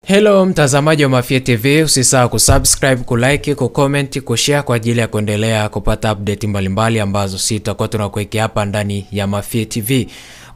Hello mtazamaji wa Mafia TV, usisahau kusubscribe, kulike, kucomment, kushare kwa ajili ya kuendelea kupata update mbalimbali ambazo tutakuwa tunakuwekea hapa ndani ya Mafia TV.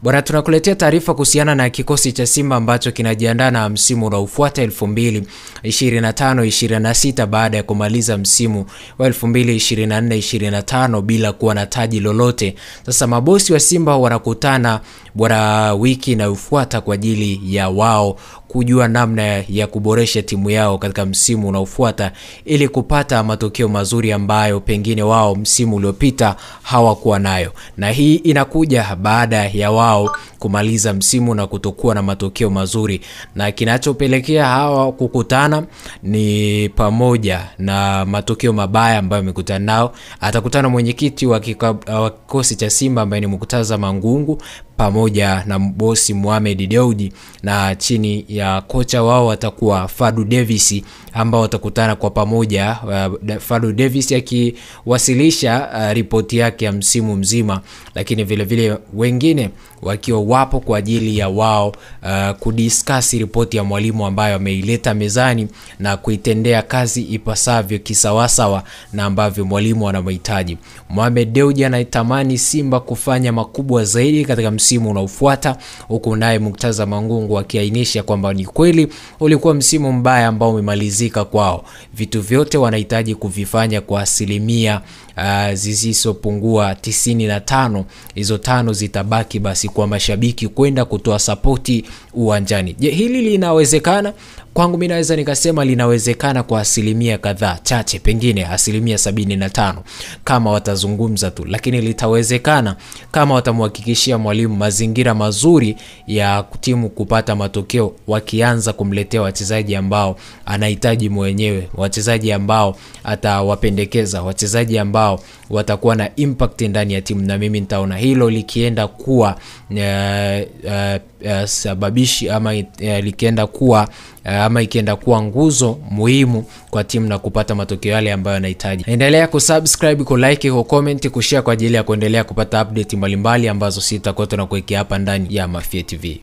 Bwana, tunakuletea taarifa kuhusiana na kikosi cha Simba ambacho kinajiandaa na msimu unaofuata 2025-26 baada ya kumaliza msimu wa 2024-25 bila kuwa na taji lolote. Sasa mabosi wa Simba wanakutana bwana wiki inayofuata kwa ajili ya wao kujua namna ya kuboresha timu yao katika msimu unaofuata ili kupata matokeo mazuri ambayo pengine wao msimu uliopita hawakuwa nayo. Na hii inakuja baada ya wao kumaliza msimu na kutokuwa na matokeo mazuri, na kinachopelekea hawa kukutana ni pamoja na matokeo mabaya ambayo wamekutana nao. Atakutana mwenyekiti wa kikosi cha Simba ambaye ni Muktaza Mangungu pamoja na bosi Mohamed Dewji, na chini ya kocha wao watakuwa Fadu Davis ambao watakutana kwa pamoja, Fadu Davis akiwasilisha ripoti yake ya msimu mzima, lakini vile vile wengine wakiwa wapo kwa ajili ya wao kudiscuss ripoti ya mwalimu ambayo ameileta mezani na kuitendea kazi ipasavyo kisawasawa na ambavyo mwalimu anamhitaji. Mohamed Dewji anaitamani Simba kufanya makubwa zaidi katika msimu unaofuata, huku naye Muktaza Mangungu akiainisha kwamba ni kweli ulikuwa msimu mbaya ambao umemalizika kwao. Vitu vyote wanahitaji kuvifanya kwa asilimia zisizopungua 95. Hizo 5 zitabaki basi kwa mashabiki kwenda kutoa sapoti uwanjani. Je, hili linawezekana? Kwangu mimi naweza nikasema linawezekana kwa asilimia kadhaa chache, pengine asilimia 75 kama watazungumza tu, lakini litawezekana kama watamhakikishia mwalimu mazingira mazuri ya timu kupata matokeo, wakianza kumletea wachezaji ambao anahitaji mwenyewe, wachezaji ambao atawapendekeza, wachezaji ambao watakuwa na impact ndani ya timu. Na mimi nitaona hilo likienda kuwa sababishi ama likienda kuwa ama ikienda kuwa nguzo muhimu kwa timu na kupata matokeo yale ambayo anahitaji. Endelea kusubscribe, kulike, kucomment, kushare kwa ajili ya kuendelea kupata update mbalimbali ambazo tutakuwa tunakuwekea hapa ndani ya Mafia TV.